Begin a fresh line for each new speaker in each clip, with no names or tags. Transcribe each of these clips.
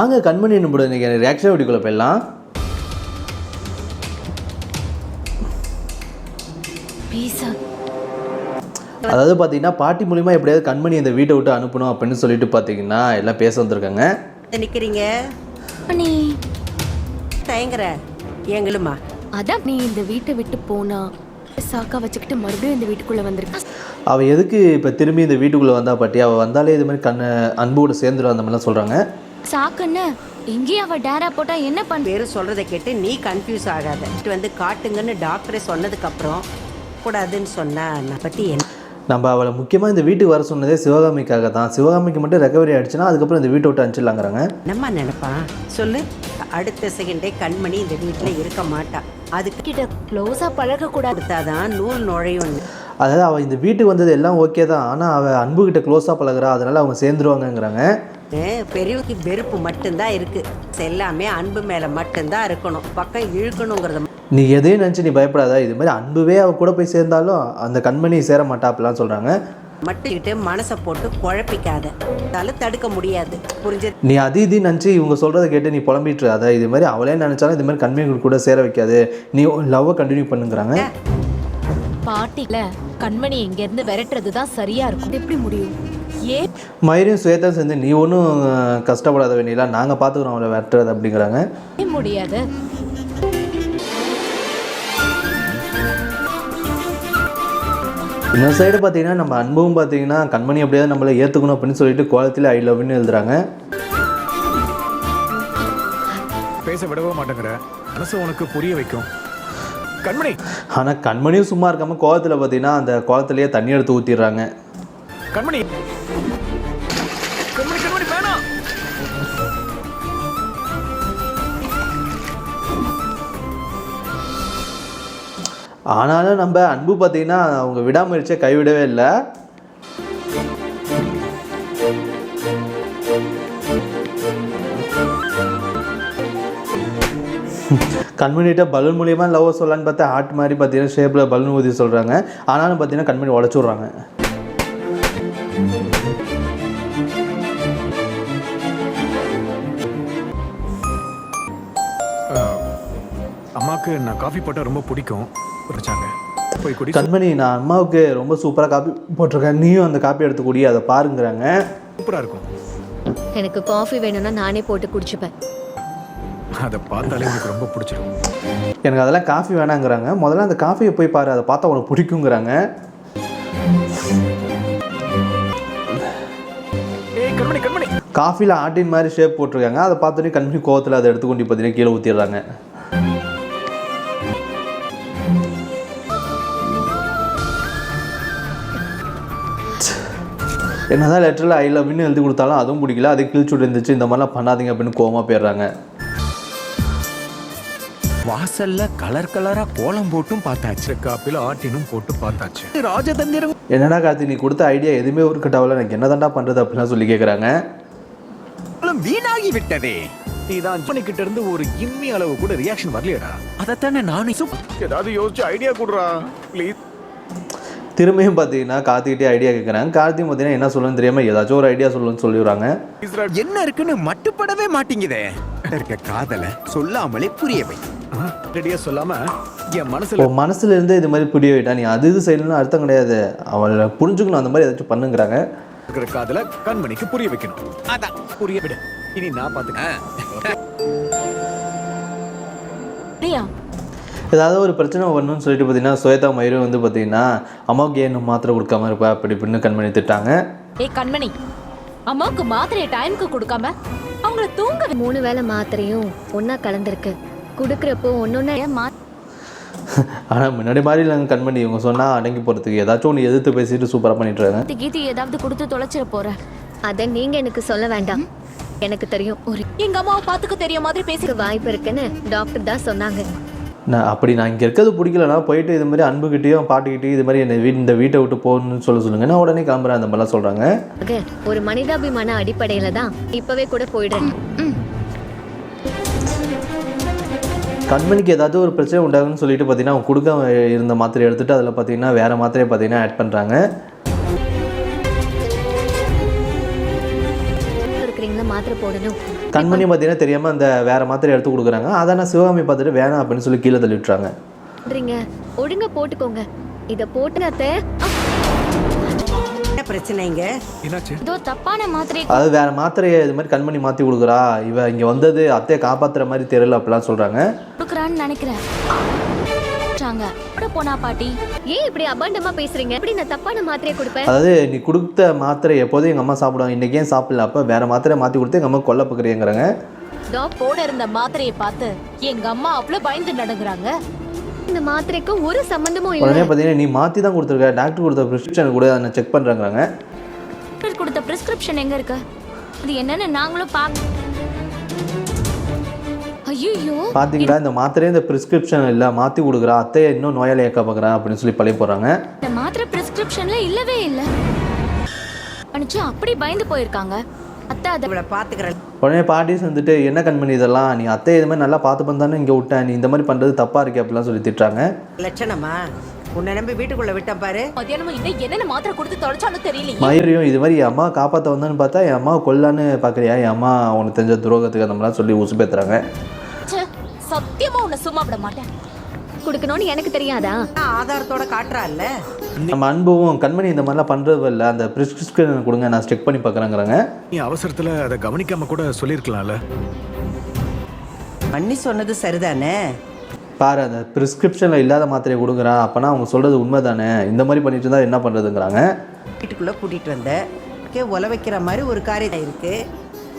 அங்கே கண்மணி என்னோட இன்றைக்கி ரியாக்ஷன் வீடியோக்குள்ளே போயிடலாம். அதாவது பார்த்தீங்கன்னா பாட்டி மூலிமா எப்படியாவது கண்மணி இந்த வீட்டை விட்டு அனுப்பணும் அப்படின்னு சொல்லிட்டு பார்த்தீங்கன்னா எல்லாம் பேச வந்திருக்காங்க.
நிற்கிறீங்க நீ தயங்குற எங்களுமா
அதான் நீ இந்த வீட்டை விட்டு போனா சாக்கா வச்சுக்கிட்டு மறுபடியும் இந்த வீட்டுக்குள்ளே வந்திருக்க.
அவள் எதுக்கு இப்போ திரும்பி இந்த வீட்டுக்குள்ளே வந்தா பாட்டி? அவள் வந்தாலே இது மாதிரி அன்போடு சேர்ந்துடும் அந்த மாதிரிலாம் சொல்கிறாங்க.
சாக்குன்னு எங்கேயும் அவள் டேரா போட்டா என்ன பண்ண?
பேர் சொல்கிறத கேட்டு நீ கன்ஃபியூஸ் ஆகாத. வந்து காட்டுங்கன்னு டாக்டரே சொன்னதுக்கப்புறம் கூடாதுன்னு சொன்னா நான் பற்றி என்ன?
நம்ம அவளை முக்கியமாக இந்த வீட்டுக்கு வர சொன்னதே சிவகாமிக்காக தான். சிவகாமிக்கு மட்டும் ரெக்கவரி ஆகிடுச்சுன்னா அதுக்கப்புறம் இந்த வீட்டை விட்டு அனுப்பிச்சிடலாங்கிறாங்க.
என்னம்மா நினைப்பான் சொல்லு? அடுத்த செகண்டே கண்மணி இந்த வீட்டில் இருக்க மாட்டா. அதுக்கு
கிட்ட க்ளோஸாக பழகக்கூடாது
தான் நூல் நுழையும்.
அதாவது அவள் இந்த வீட்டுக்கு வந்தது எல்லாம் ஓகே தான், ஆனால் அவள் அன்புக்கிட்ட க்ளோஸாக பழகிறா, அதனால் அவங்க சேர்ந்துருவாங்கங்கிறாங்க.
பெரியவங்க வெறுப்பு மட்டும்தான் இருக்குது, எல்லாமே அன்பு மேலே மட்டும்தான் இருக்கணும், பக்கம் இழுக்கணுங்கிறத.
நீ எதையும் நினச்சி நீ பயப்படாத, இது மாதிரி அன்புவே அவள் கூட போய் சேர்ந்தாலும் அந்த கண்மணி சேர மாட்டா அப்படிலாம் சொல்கிறாங்க.
மட்டுக்கிட்டு மனசை போட்டு குழப்பிக்காத, அதால தடுக்க முடியாது, புரிஞ்சு?
நீ இது நினச்சி இவங்க சொல்கிறத கேட்டு நீ புலம்பிட்டு அதை இது மாதிரி அவளே நினச்சாலும் இது மாதிரி கண்மணி கூட சேர வைக்காது, நீ லவ்வை கண்டினியூ பண்ணுங்கிறாங்க.
பாட்டில கண்மணி இங்கேருந்து விரட்டுறது தான் சரியா இருக்கும். எப்படி முடியும்?
மயிரையும் சுவேதா சேர்ந்து நீ ஒன்றும் கஷ்டப்படாத வேண்டியல, நாங்கள் பார்த்துக்குறோம் அவளை வெட்டுறது அப்படிங்கிறாங்க.
முடியாது.
இன்னொரு சைடு பார்த்தீங்கன்னா நம்ம அன்பும் பார்த்தீங்கன்னா கண்மணி அப்படியாவது நம்மளை ஏற்றுக்கணும் அப்படின்னு சொல்லிட்டு கோலத்தில் ஐ லவ்னு எழுதுறாங்க.
பேச விடவே மாட்டேங்கிற, மனசு உனக்கு புரிய வைக்கும் கண்மணி.
ஆனால் கண்மணியும் சும்மா இருக்காமல் கோலத்தில் பார்த்தீங்கன்னா அந்த கோலத்திலேயே தண்ணி எடுத்து ஊற்றிடுறாங்க.
கண்மணி கண்மணி கண்மணி வேணாம்.
ஆனாலும் நம்ம அன்பு பார்த்தீங்கன்னா அவங்க விடாமுயற்சியை கைவிடவே இல்லை. கண்மணிகிட்ட பலூன் மூலியமா லவ் சொல்லலான்னு பார்த்தா ஹார்ட் மாதிரி பார்த்தீங்கன்னா ஷேப்பில் பலூன் ஊதி சொல்கிறாங்க. ஆனாலும் பார்த்தீங்கன்னா கண்மணி உடச்சி விட்றாங்க.
அம்மாவுக்கு நான் காஃபி போட்டால் ரொம்ப பிடிக்கும், போய் குடி.
கண்மணி நான் அம்மாவுக்கு ரொம்ப சூப்பராக காஃபி போட்டிருக்கேன், நீயும் அந்த காஃபி எடுத்து குடி, அதை பாருங்கிறாங்க.
சூப்பராக இருக்கும்.
எனக்கு காஃபி வேணும்னா நானே போட்டு குடிச்சுப்பேன்.
அதை பார்த்தாலே எனக்கு ரொம்ப பிடிச்சிடும்.
எனக்கு அதெல்லாம் காஃபி வேணாங்கிறாங்க. முதல்ல அந்த காஃபியை போய் பாரு, அதை பார்த்தா உனக்கு பிடிக்குங்கிறாங்க. காஃபியில் ஆட்டின் மாதிரி ஷேப் போட்டிருக்காங்க, அதை பார்த்தோன்னே கண்மணி கோவத்தில் அதை எடுத்துக்கொண்டு பார்த்தீங்கன்னா கீழே ஊற்றிடுறாங்க. என்னதான் லெட்டரில் ஐ லவ்னு எழுதி கொடுத்தாலும் அதுவும் பிடிக்கல, அது கிழிச்சுட்டு இருந்துச்சு, இந்த மாதிரிலாம் பண்ணாதீங்க அப்படின்னு கோவமாக போயிடுறாங்க.
வாசல்ல கலர் கலரா கோலம் போட்டும் பார்த்தாச்சு,
காப்பில ஆட்டினும் போட்டு பார்த்தாச்சு.
ராஜதந்திரம்
என்னடா கார்த்தி நீ கொடுத்த ஐடியா எதுவுமே ஒரு கட்டாவில் எனக்கு என்னதான்டா பண்ணுறது அப்படிலாம் சொல்லி கேட்குறாங்க.
வீணாகி விட்டதே.
நீதான் கிட்ட இருந்து ஒரு இம்மி அளவு கூட ரியாக்ஷன் வரலையடா.
அதைத்தானே நானும்
ஏதாவது யோசிச்சு ஐடியா கொடுறா ப்ளீஸ்.
திரும்பியும் பார்த்தீங்கன்னா கார்த்திகிட்டே ஐடியா கேட்குறாங்க. கார்த்தியும் பார்த்தீங்கன்னா என்ன சொல்லணும்னு தெரியாமல் ஏதாச்சும் ஒரு ஐடியா சொல்லணும்னு சொல்லிடுறாங்க.
என்ன இருக்குன்னு மட்டுப்படவே மாட்டேங்குதே. இருக்க காதலை சொல்லாமலே புரிய வை.
ரெடியா சொல்லாம என்
மனசுல இருந்து இது மாதிரி புரிய வைட்டா நீ அது இது செய்யணும்னு அர்த்தம் கிடையாது, அவளை புரிஞ்சுக்கணும், அந்த மாதிரி ஏதாச்சும் பண்ணுங்கிறாங்க.
இருக்கிற காதலை கண்மணிக்கு புரிய வைக்கணும்.
அதான்
புரிய விடு, இனி நான் பார்த்துக்கிறேன்.
ஏதாவது ஒரு பிரச்சனை வரணும்னு சொல்லிட்டு பார்த்தீங்கன்னா சுவேதா மயிரும் வந்து பார்த்தீங்கன்னா அம்மாவுக்கு ஏன் மாத்திரை கொடுக்காம இருப்பா அப்படி இப்படின்னு கண்மணி திட்டாங்க.
ஏய் கண்மணி, அம்மாவுக்கு மாத்திரையை டைமுக்கு கொடுக்காம அவங்கள தூங்க 3 வேளை மாத்திரையும் ஒன்றா கலந்துருக்கு, கொடுக்குறப்போ ஒன்னொன்னு.
ஆனால் முன்னாடி மாதிரி இல்லைங்க கண்மணி, இவங்க சொன்னால் அடங்கி போகிறதுக்கு ஏதாச்சும் ஒன்று எதிர்த்து பேசிட்டு சூப்பராக பண்ணிட்டுருக்காங்க.
கீதி ஏதாவது கொடுத்து தொலைச்சிட போகிறேன், அதை நீங்கள் எனக்கு சொல்ல வேண்டாம், எனக்கு தெரியும். ஒரு எங்கள் அம்மாவை பார்த்துக்க தெரிய மாதிரி பேசிக்க வாய்ப்பு இருக்குன்னு டாக்டர் தான் சொன்னாங்க.
நான் இங்கே இருக்கிறது பிடிக்கலனா போயிட்டு இது மாதிரி அன்புக்கிட்டேயும் பாட்டுக்கிட்டேயும் இது மாதிரி என்னை இந்த வீட்டை விட்டு போகணும்னு சொல்லுங்க, நான் உடனே கிளம்புறேன் அந்த மாதிரிலாம் சொல்கிறாங்க.
ஒரு மனிதாபிமான அடிப்படையில் தான் இப்போவே கூட போயிடுறேன்.
கண்மணிக்கு ஏதாவது ஒரு பிரச்சனை உண்டாகுன்னு சொல்லிட்டு பார்த்தீங்கன்னா அவங்க கொடுக்க இருந்த மாத்திரை எடுத்துகிட்டு அதில் பார்த்தீங்கன்னா வேறு மாத்திரையை பார்த்தீங்கன்னா ஆட் பண்ணுறாங்க.
இருக்கிறீங்களா மாத்திரை போடணும்.
கண்மணி பார்த்தீங்கன்னா தெரியாமல் அந்த வேறு மாத்திரை எடுத்து கொடுக்குறாங்க. அதை நான் சிவகாமி பார்த்துட்டு வேணாம் அப்படின்னு சொல்லி கீழே தள்ளி விட்டுறாங்க.
ஒழுங்கா போட்டுக்கோங்க. இத போட்டுனத்த
என்ன பிரச்சனைங்க?
என்னாச்சு?
ஏதோ தப்பான மாத்திரை
அதாவது வேறு மாத்திரையை இது மாதிரி கண்மணி மாற்றி கொடுக்குறா, இவ இங்கே வந்தது அத்தையை காப்பாற்றுற மாதிரி தெரியல அப்படிலாம் சொல்கிறாங்க.
கொடுக்குறான்னு நினைக்கிறேன். போனா பாட்டி
ஏன் இப்படி அபாண்டமா பேசுறீங்க? எப்படி நான் தப்பான மாத்திரையை கொடுப்பேன்?
அதாவது நீ கொடுத்த மாத்திரை எப்போதும் எங்கள் அம்மா சாப்பிடுவாங்க, இன்றைக்கி ஏன் சாப்பிடல, அப்போ வேறு மாத்திரை மாற்றி கொடுத்து எங்கள் அம்மா கொல்ல பார்க்குறேங்கிறாங்க.
போட இருந்த மாத்திரையை பார்த்து எங்க அம்மா அவ்வளவு பயந்து நடக்குறாங்க.
இந்த மாத்திரைக்கு ஒரு சம்பந்தமும்
உடனே
இல்லை.
பார்த்தீங்கன்னா நீ மாற்றி தான் கொடுத்துருக்க, டாக்டர் கொடுத்த ப்ரிஸ்கிரிப்ஷன் கூட அதை செக் பண்ணுறாங்கிறாங்க.
டாக்டர் கொடுத்த பிரிஸ்கிரிப்ஷன் எங்க இருக்கு? அது என்னன்னு நாங்களும் ஐயோ
பார்த்தீங்களா, இந்த மாத்திரையே இந்த ப்ரிஸ்கிரிப்ஷன் இல்லை, மாற்றி கொடுக்குறா, அத்தையை இன்னும் நோயாளியாக்க பார்க்குறேன் அப்படின்னு சொல்லி பழைய போகிறாங்க.
இந்த மாத்திரை பிரிஸ்கிரிப்ஷன்ல இல்லவே இல்லை. அனுச்சு அப்படி பயந்து போயிருக்காங்க. அத்தை அதை
இவளை பார்த்துக்கிறேன்.
உடனே பாட்டிஸ் வந்துட்டு என்ன கண்மணி இதெல்லாம், நீ அத்தை இது மாதிரி நல்லா பார்த்து தானே இங்கே விட்டேன், நீ இந்த மாதிரி பண்ணுறது தப்பாக இருக்கே அப்படிலாம் சொல்லி திட்டுறாங்க.
லட்சணமா உன்னை நம்பி வீட்டுக்குள்ள விட்டேன் பாரு.
மத்தியானமும் இன்னும் என்னென்ன மாத்திரை கொடுத்து தொலைச்சாலும் தெரியலையே.
மயூரியும் இது மாதிரி என் அம்மா காப்பாற்ற வந்தேன்னு பார்த்தா என் அம்மாவை கொல்லான்னு பார்க்குறியா, என் அம்மா உனக்கு தெரிஞ்ச துரோகத்துக்கு அந்த மாதிரிலாம் சொல்லி உசுப்பேத்துறாங்க.
சத்தியமா உன்னை சும்மா விட மாட்டேன்.
கொடுக்கணும்னு எனக்கு தெரியாதா?
ஆதாரத்தோட காட்டுறாள்ல.
நம்ம அன்பும் கண்மணி இந்த மாதிரிலாம் பண்ணுறது இல்லை, அந்த ப்ரிஸ்கிரிப்ஷன் கொடுங்க நான் செக் பண்ணி பார்க்குறேங்கிறாங்க.
நீ அவசரத்துல அதை கவனிக்காம கூட சொல்லியிருக்கலாம்ல.
அண்ணி சொன்னது சரிதானே?
பாரு, அந்த ப்ரிஸ்கிரிப்ஷனில் இல்லாத மாத்திரையை கொடுக்குறா, அப்போனா அவங்க சொல்கிறது உண்மை தானே, இந்த மாதிரி பண்ணிட்டு இருந்தால் என்ன பண்ணுறதுங்கிறாங்க.
வீட்டுக்குள்ள கூட்டிட்டு வந்த உல வைக்கிற மாதிரி ஒரு காரியம் இருக்கு.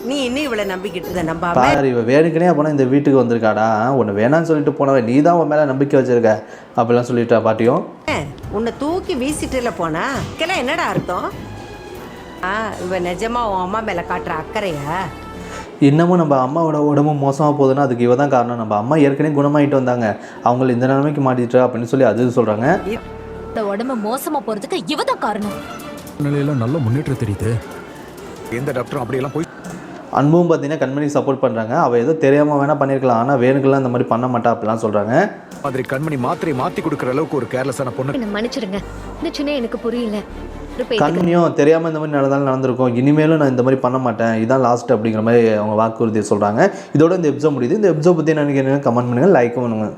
நீ இன்னும் இவளை நம்பிக்கிட்டு நம்பாம
பாரு, இவ வேணுக்குனே அப்போனா இந்த வீட்டுக்கு வந்திருக்காடா, உன்னை வேணான்னு சொல்லிட்டு போனவன் நீ தான் உன் மேலே நம்பிக்கை வச்சிருக்க அப்படிலாம் சொல்லிட்டா பாட்டியும்.
உன்னை தூக்கி வீசிட்டுல போனா இதுக்கெல்லாம் என்னடா அர்த்தம்? இவ நிஜமா உன் அம்மா மேல காட்டுற அக்கறையா?
இன்னமும் நம்ம அம்மாவோட உடம்பு மோசமாக போகுதுன்னா அதுக்கு இவ தான் காரணம், நம்ம அம்மா ஏற்கனவே குணமாயிட்டு வந்தாங்க, அவங்கள இந்த நிலைமைக்கு மாட்டிட்டா அப்படின்னு சொல்லி அது சொல்கிறாங்க.
இந்த உடம்பு மோசமா போறதுக்கு இவதான் காரணம்.
நிலையெல்லாம் நல்ல முன்னேற்றம் தெரியுது. எந்த டாக்டரும் அப்படியெல்லாம் போய்
அன்பும் பார்த்தீங்கன்னா கண்மணிக்கு சப்போர்ட் பண்ணுறாங்க. அவள் ஏதோ தெரியாமல் வேணால் பண்ணியிருக்கலாம், ஆனால் வேணுக்கெல்லாம் இந்த மாதிரி பண்ண மாட்டா அப்படிலாம் சொல்கிறாங்க.
மாதிரி கண்மணி மாத்திரை மாற்றி கொடுக்குற அளவுக்கு ஒரு கேர்லெஸ்ஸான பொண்ணு.
என்ன மன்னிச்சிடுங்க, இந்த சின்ன எனக்கு புரியல.
கண்மணியும் தெரியாமல் இந்த மாதிரி நடந்தாலும் நடந்திருக்கும், இனிமேலும் நான் இந்த மாதிரி பண்ண மாட்டேன், இதான் லாஸ்ட் அப்படிங்கிற மாதிரி அவங்க வாக்குறுதியை சொல்கிறாங்க. இதோட இந்த எபிசோட் முடியுது. இந்த எபிசோட் பற்றி நினைக்கிறேன் கமெண்ட் பண்ணுங்கள், லைக் பண்ணுங்கள்.